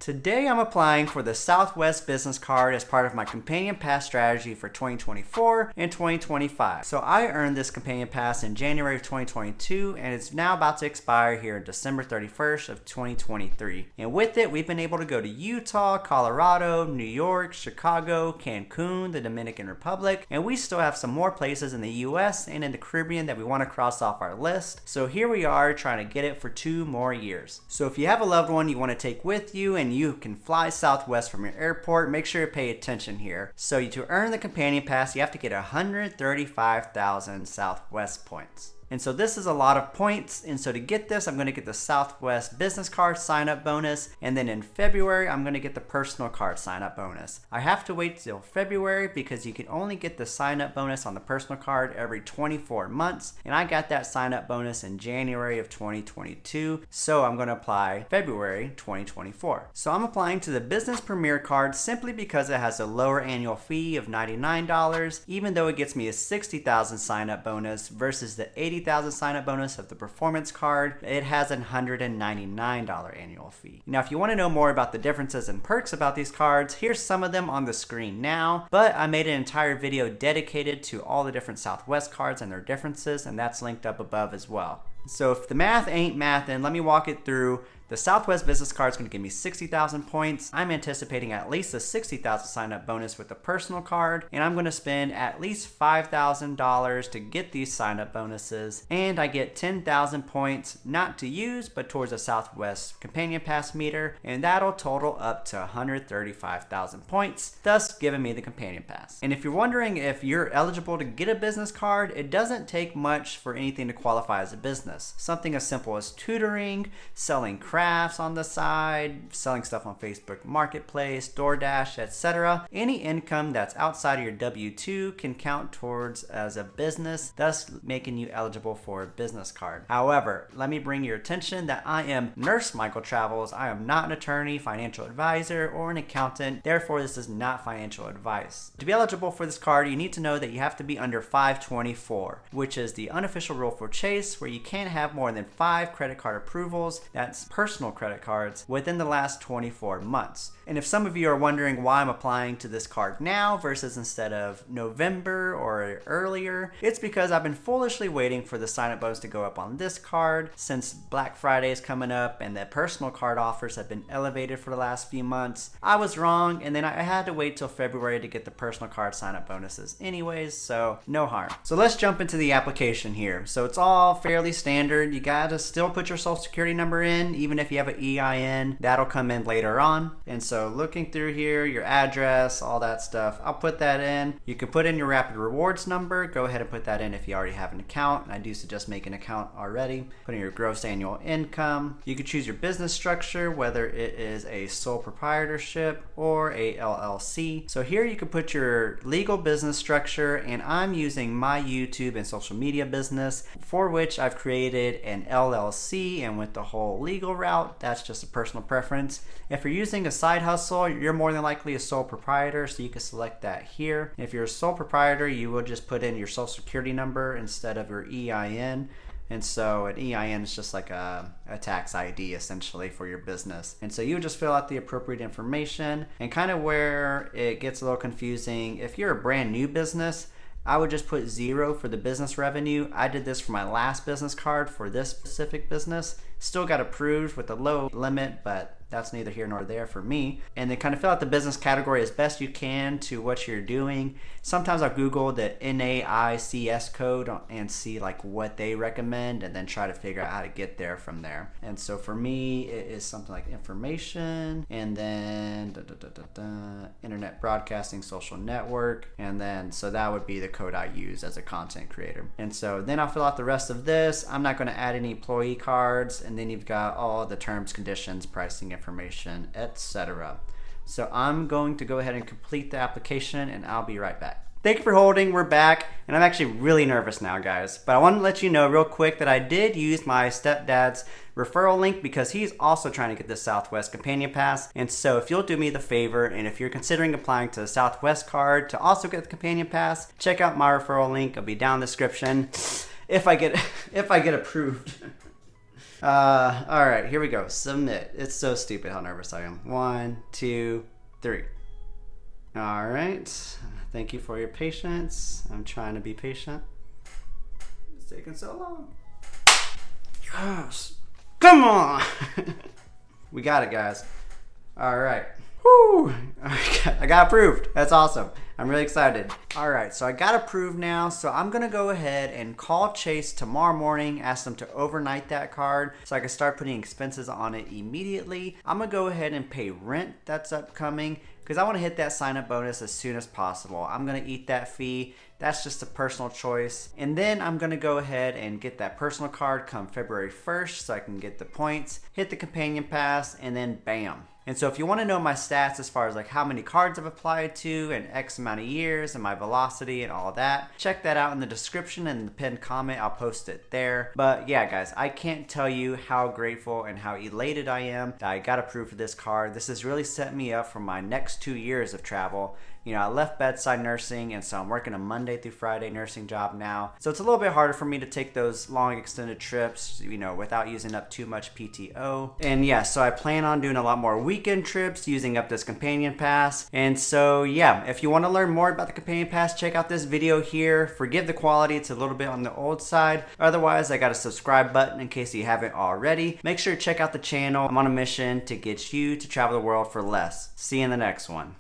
Today I'm applying for the Southwest Business Card as part of my Companion Pass strategy for 2024 and 2025. So I earned this Companion Pass in January of 2022 and it's now about to expire here on December 31st of 2023. And with it, we've been able to go to Utah, Colorado, New York, Chicago, Cancun, the Dominican Republic, and we still have some more places in the US and in the Caribbean that we want to cross off our list. So here we are trying to get it for 2 more years. So if you have a loved one you want to take with you and you can fly Southwest from your airport, make sure to pay attention here. So to earn the Companion Pass, you have to get 135,000 Southwest points. And so this is a lot of points, and so to get this, I'm going to get the Southwest Business Card sign-up bonus, and then in February, I'm going to get the Personal Card sign-up bonus. I have to wait till February because you can only get the sign-up bonus on the Personal Card every 24 months, and I got that sign-up bonus in January of 2022, so I'm going to apply February 2024. So I'm applying to the Business Premier Card simply because it has a lower annual fee of $99, even though it gets me a 60,000 sign-up bonus versus the 80,000 sign-up bonus of the Performance Card. It has a $199 annual fee. Now, if you want to know more about the differences and perks about these cards, here's some of them on the screen now, but I made an entire video dedicated to all the different Southwest cards and their differences, and that's linked up above as well. So if the math ain't mathin', let me walk it through. The Southwest Business Card is going to give me 60,000 points. I'm anticipating at least a 60,000 sign-up bonus with the Personal Card, and I'm going to spend at least $5,000 to get these sign-up bonuses, and I get 10,000 points not to use, but towards a Southwest Companion Pass meter, and that'll total up to 135,000 points, thus giving me the Companion Pass. And if you're wondering if you're eligible to get a business card, it doesn't take much for anything to qualify as a business. Something as simple as tutoring, selling crafts on the side, selling stuff on Facebook Marketplace, DoorDash, etc. Any income that's outside of your W-2 can count towards as a business, thus making you eligible for a business card. However, let me bring your attention that I am Nurse Michael Travels. I am not an attorney, financial advisor, or an accountant. Therefore, this is not financial advice. To be eligible for this card, you need to know that you have to be under 524, which is the unofficial rule for Chase, where you can't have more than 5 credit card approvals. That's personal credit cards within the last 24 months. And if some of you are wondering why I'm applying to this card now versus instead of November or earlier, it's because I've been foolishly waiting for the sign-up bonus to go up on this card since Black Friday is coming up and the personal card offers have been elevated for the last few months. I was wrong, and then I had to wait till February to get the personal card sign-up bonuses anyways, so no harm. So let's jump into the application here. So it's all fairly standard. You gotta still put your social security number in, even if you have an EIN, that'll come in later on. And so looking through here, your address, all that stuff, I'll put that in. You can put in your Rapid Rewards number. Go ahead and put that in if you already have an account. And I do suggest make an account already. Put in your gross annual income. You can choose your business structure, whether it is a sole proprietorship or a LLC. So here you can put your legal business structure, and I'm using my YouTube and social media business, for which I've created an LLC, and with the whole legal route, that's just a personal preference. If you're using a side hustle, you're more than likely a sole proprietor, so you can select that here. If you're a sole proprietor, you will just put in your social security number instead of your EIN. And so an EIN is just like a tax ID essentially for your business. And so you would just fill out the appropriate information. And kind of where it gets a little confusing, if you're a brand new business, I would just put 0 for the business revenue. I did this for my last business card for this specific business. Still got approved with a low limit, but that's neither here nor there for me. And then kind of fill out the business category as best you can to what you're doing. Sometimes I'll Google the NAICS code and see like what they recommend and then try to figure out how to get there from there. And so for me, it is something like information and then internet broadcasting social network. And then so that would be the code I use as a content creator. And so then I'll fill out the rest of this. I'm not going to add any employee cards. And then you've got all the terms, conditions, pricing information, etc. So I'm going to go ahead and complete the application, and I'll be right back. Thank you for holding. We're back, and I'm actually really nervous now, guys. But I want to let you know real quick that I did use my stepdad's referral link because he's also trying to get the Southwest Companion Pass. And so if you'll do me the favor, and if you're considering applying to the Southwest card to also get the Companion Pass, check out my referral link. It'll be down in the description if I get approved. All right, here we go. Submit. It's so stupid how nervous I am. 1, 2, 3. All right. Thank you for your patience. I'm trying to be patient. It's taking so long. Yes. Come on. We got it, guys. All right. Woo! I got approved. That's awesome. I'm really excited. All right, so I got approved now. So I'm gonna go ahead and call Chase tomorrow morning, ask them to overnight that card so I can start putting expenses on it immediately. I'm gonna go ahead and pay rent that's upcoming because I wanna hit that sign up bonus as soon as possible. I'm gonna eat that fee. That's just a personal choice. And then I'm gonna go ahead and get that personal card come February 1st so I can get the points, hit the companion pass, and then bam. And so if you want to know my stats as far as like how many cards I've applied to and X amount of years and my velocity and all that, check that out in the description and the pinned comment. I'll post it there. But yeah, guys, I can't tell you how grateful and how elated I am that I got approved for this card. This has really set me up for my next 2 years of travel. You know, I left bedside nursing, and so I'm working a Monday through Friday nursing job now. So it's a little bit harder for me to take those long extended trips, you know, without using up too much PTO. And yeah, so I plan on doing a lot more weekend trips using up this companion pass. And so yeah, if you want to learn more about the companion pass, check out this video here. Forgive the quality, it's a little bit on the old side. Otherwise, I got a subscribe button in case you haven't already. Make sure to check out the channel. I'm on a mission to get you to travel the world for less. See you in the next one.